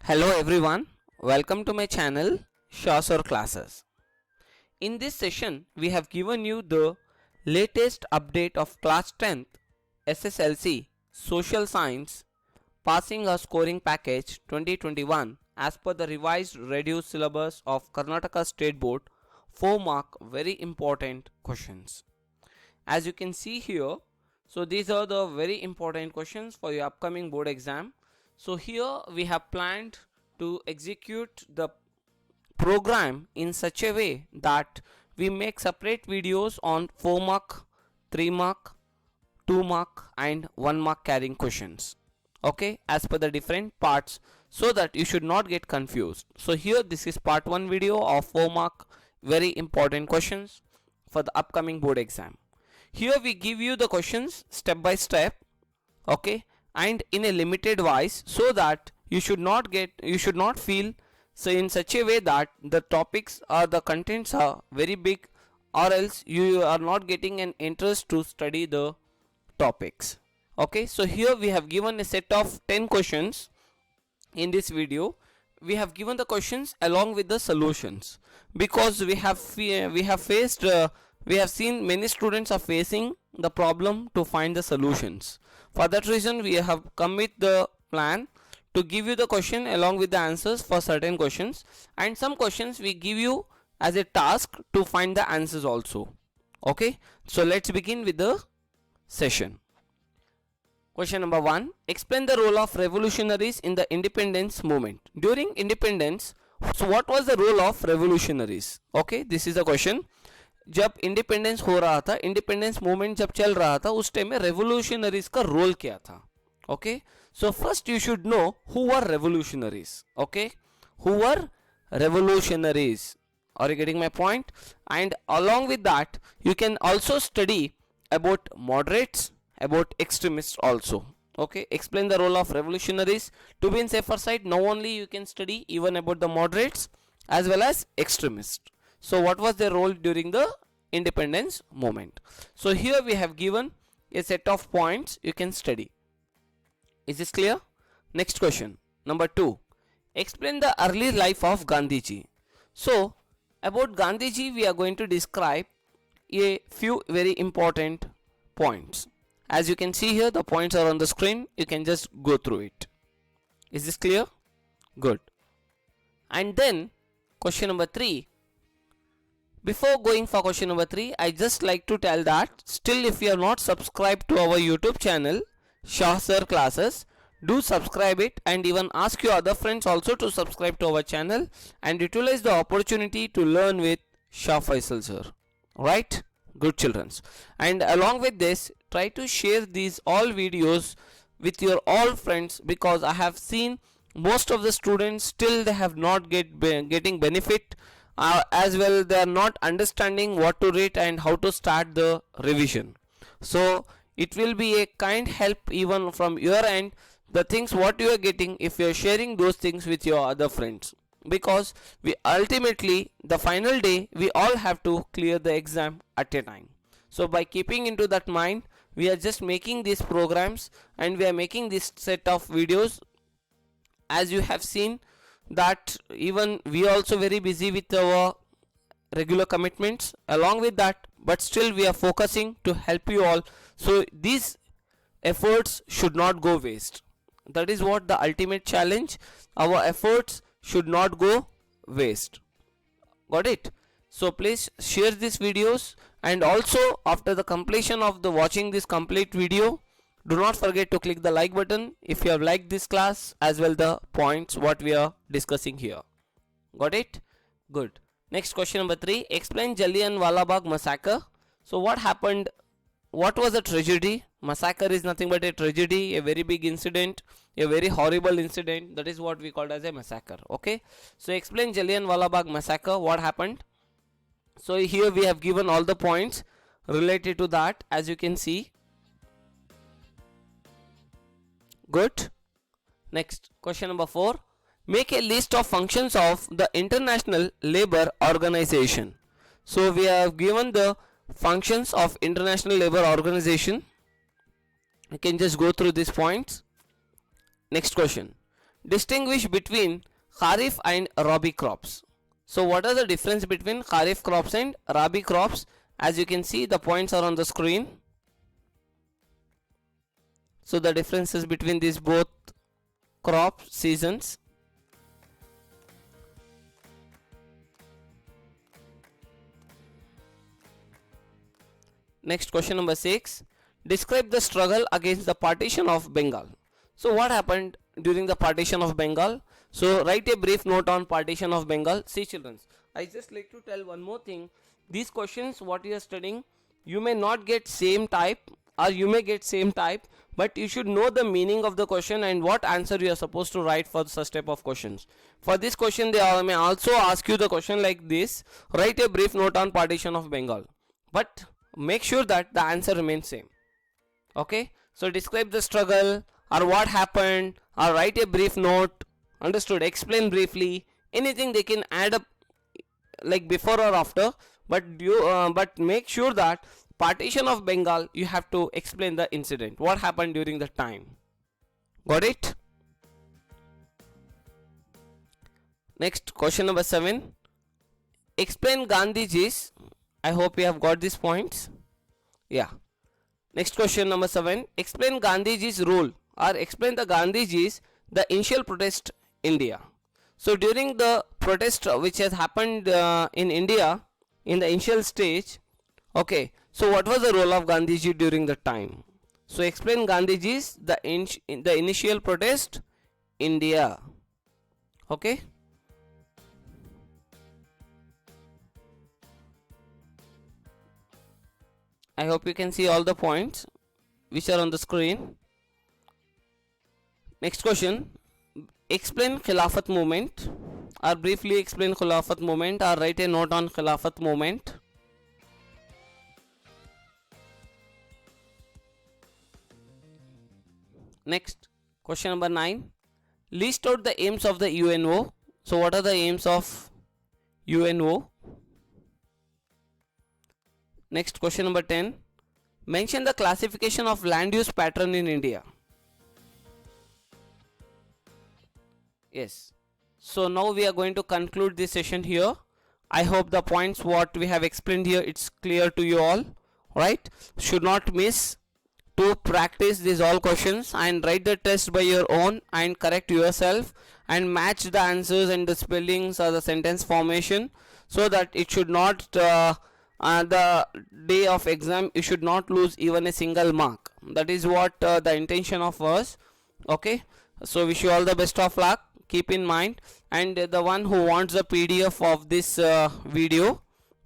Hello everyone, welcome to my channel Shasur Classes. In this session, we have given you the latest update of class 10th SSLC Social Science Passing or Scoring Package 2021 as per the revised reduced syllabus of Karnataka State Board 4 mark very important questions. As you can see here, so these are the very important questions for your upcoming board exam. So here we have planned to execute the program in such a way that we make separate videos on 4 mark, 3 mark, 2 mark and 1 mark carrying questions. Okay, as per the different parts so that you should not get confused. So here this is part 1 video of 4 mark very important questions for the upcoming board exam. Here we give you the questions step by step, okay, and in a limited wise so that you should not feel so in such a way that the topics or the contents are very big or else you are not getting an interest to study the topics. Okay, so here we have given a set of 10 questions. In this video we have given the questions along with the solutions because we have seen many students are facing the problem to find the solutions. For that reason we have come with the plan to give you the question along with the answers for certain questions, and some questions we give you as a task to find the answers also. Okay, so let's begin with the session. Question number 1. Explain the role of revolutionaries in the independence movement. During independence, so what was the role of revolutionaries? Okay, this is the question. जब independence हो रहा था, independence movement जब चल रहा था, उस time में रेवोल्यूशनरीज का रोल क्या था? Okay, so first you should know who were revolutionaries. Okay, who were revolutionaries? Are you getting my point? And along with that you can also study about moderates, about extremists also. Okay, explain the role of revolutionaries. To be in safer side, now only you can study even about the moderates as well as extremists. So what was their role during the independence movement? So here we have given a set of points you can study. Is this clear? Next question, number 2. Explain the early life of Gandhiji. So about Gandhiji we are going to describe a few very important points. As you can see here, the points are on the screen. You can just go through it. Is this clear? Good. And then question number 3. Before going for question number 3, I just like to tell that still if you are not subscribed to our YouTube channel Shasur Classes, do subscribe it and even ask your other friends also to subscribe to our channel and utilize the opportunity to learn with Shah Faisal sir. Right? Good children. And along with this, try to share these all videos with your all friends because I have seen most of the students still they have not getting benefit. As well they are not understanding what to read and how to start the revision. So it will be a kind help even from your end, the things what you are getting if you are sharing those things with your other friends, because we ultimately the final day we all have to clear the exam at a time. So by keeping into that mind, we are just making these programs and we are making this set of videos. As you have seen that even we are also very busy with our regular commitments along with that, but still we are focusing to help you all, so these efforts should not go waste. That is what the ultimate challenge, our efforts should not go waste. Got it? So please share these videos, and also after the completion of the watching this complete video, do not forget to click the like button if you have liked this class as well the points what we are discussing here. Got it? Good. Next question number 3. Explain Jallianwala Bagh massacre. So what happened? What was the tragedy? Massacre is nothing but a tragedy, a very big incident, a very horrible incident. That is what we called as a massacre. Okay. So explain Jallianwala Bagh massacre. What happened? So here we have given all the points related to that, as you can see. Good. Next, question number 4. Make a list of functions of the International Labour Organization. So we have given the functions of International Labour Organization. You can just go through these points. Next question. Distinguish between Kharif and Rabi crops. So what are the difference between Kharif crops and Rabi crops? As you can see, the points are on the screen. So the differences between these both crop seasons. Next, question number 6. Describe the struggle against the partition of Bengal. So what happened during the partition of Bengal? So write a brief note on partition of Bengal. See children, I just like to tell one more thing. These questions what you are studying, you may not get same type or you may get same type, but you should know the meaning of the question and what answer you are supposed to write for such type of questions. For this question they may also ask you the question like this: write a brief note on partition of Bengal, but make sure that the answer remains same. Okay, so describe the struggle or what happened or write a brief note. Understood? Explain briefly. Anything they can add up like before or after, but but make sure that partition of Bengal you have to explain the incident, what happened during the time. Got it? Next, question number 7. Explain Gandhiji's. I hope you have got these points. Yeah. Next, question number 7. Explain Gandhiji's role or explain the Gandhiji's the initial protest India. So during the protest which has happened in India in the initial stage, okay, so what was the role of Gandhiji during the time? So explain Gandhiji's the initial protest India. Okay. I hope you can see all the points which are on the screen. Next question. Explain Khilafat movement or briefly explain Khilafat movement or write a note on Khilafat movement. Next, question number 9. List out the aims of the UNO. So what are the aims of UNO? Next, question number 10. Mention the classification of land use pattern in India. Yes. So now we are going to conclude this session here. I hope the points what we have explained here, it's clear to you all, right? Should not miss to practice these all questions and write the test by your own and correct yourself and match the answers and the spellings or the sentence formation, so that it should not the day of exam you should not lose even a single mark. That is what the intention of us. Okay, so wish you all the best of luck. Keep in mind, and the one who wants the PDF of this video,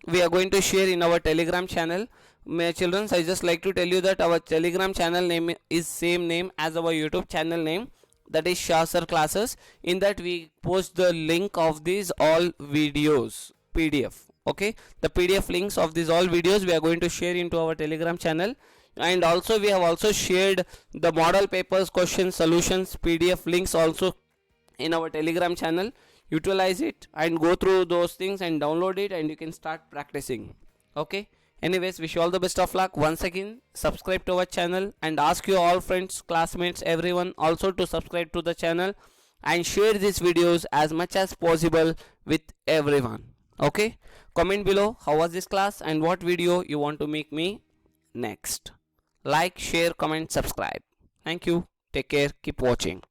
we are going to share in our Telegram channel. My children, I just like to tell you that our Telegram channel name is same name as our YouTube channel name, that is Shah Sir Classes. In that we post the link of these all videos PDF. Okay, the PDF links of these all videos we are going to share into our Telegram channel, and also we have also shared the model papers, question solutions, PDF links also in our Telegram channel. Utilize it and go through those things and download it, and you can start practicing. Okay, anyways, wish you all the best of luck. Once again, subscribe to our channel and ask your all friends, classmates, everyone also to subscribe to the channel and share these videos as much as possible with everyone. Okay, comment below how was this class and what video you want to make me next. Like, share, comment, subscribe. Thank you. Take care. Keep watching.